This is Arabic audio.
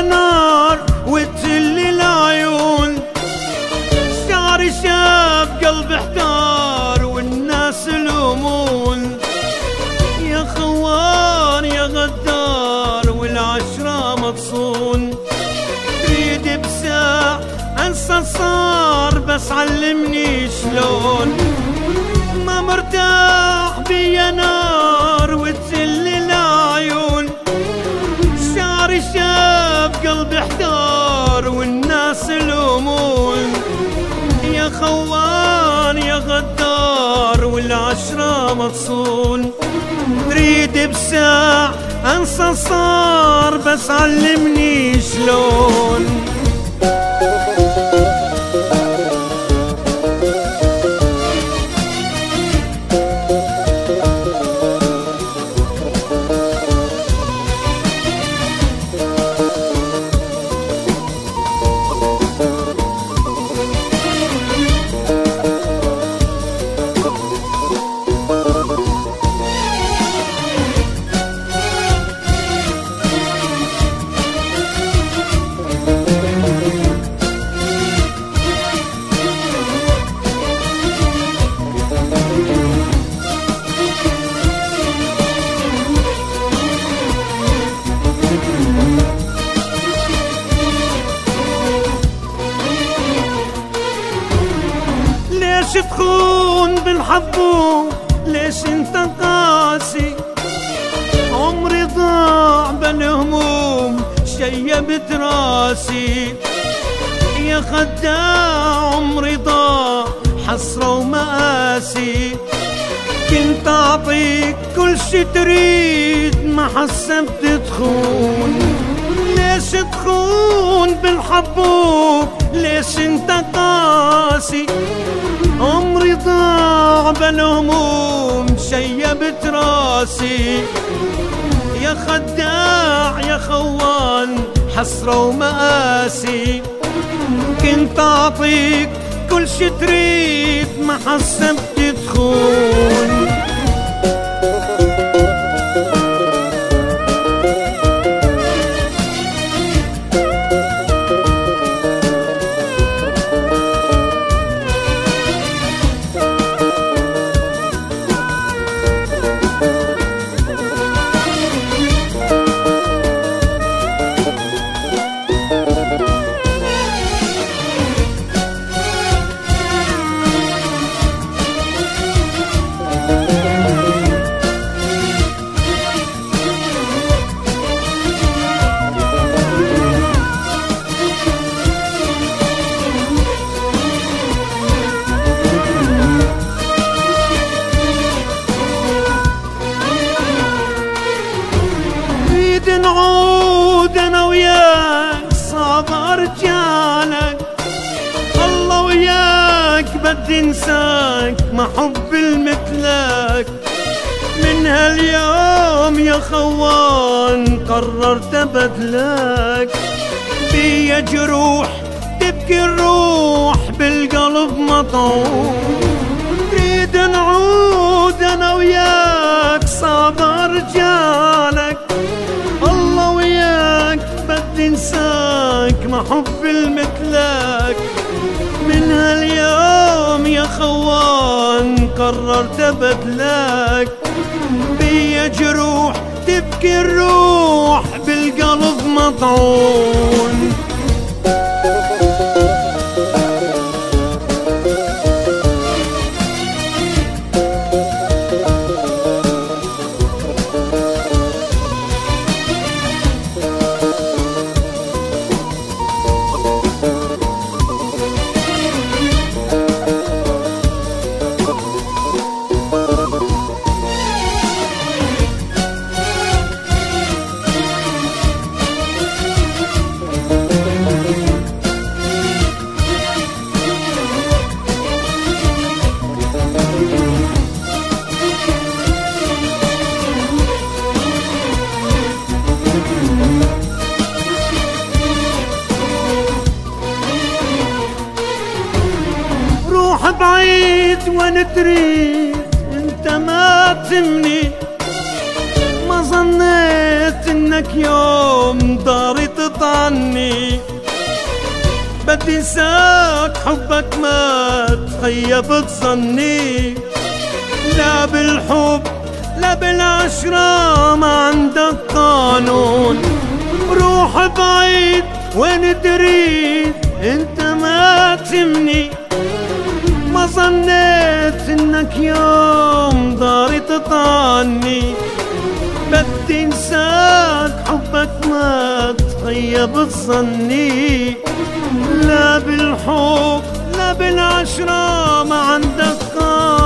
بيا نار وتجل العيون، شعري شاب قلبي احتار والناس الهمون. يا خوان يا غدار والعشرة متصون، تريد بساع انسى صار بس علمني شلون. ما مرتاح بيا نار وتجل العيون، شعري شاب قلبي احتار والناس الهمون. يا خوان يا غدار والعشرة متصون، تريد بساع انسى صار بس علمني شلون. ليش تخون بالحبوب؟ ليش انت قاسي؟ عمري ضاع بالهموم شيبت راسي. يا خداع عمري ضاع حسرة ومآسي. كنت اعطيك كل شي تريد ما حسبت تخون. ليش تخون بالحبوب؟ ليش انت قاسي؟ عمري ضاع بالهموم شيبت راسي. يا خداع يا خوان حسرة ومآسي. كنت اعطيك كل شي تريد ما حسبت تخون. نعود انا وياك صعب ارجعلك. الله وياك بدي انساك ما حب المثلك. من هاليوم يا خوان قررت ابدلك. بيا جروح تبكي الروح بالقلب مطعون. تريد نعود انا وياك صعب ارجعلك. الله وياك بدي انساك ما حب المثلك. من هاليوم يا خوان قررت ابدلك. بيا جروح تبكي الروح بالقلب مطعون. بعيد وين تريد انت ما تهمني. ما ظنيت انك يوم داري تطلع تطعني. بدي انساك حبك ما تخيب ظني، لا بالحب لا بالعشرة ما عندك قانون. روح بعيد وين تريد انت ما تهمني، ما ظنيت انك يوم ضاري تطعني. بدي انساك حبك ما تخيب ظني، لا بالحب لا بالعشرة ما عندك قانون.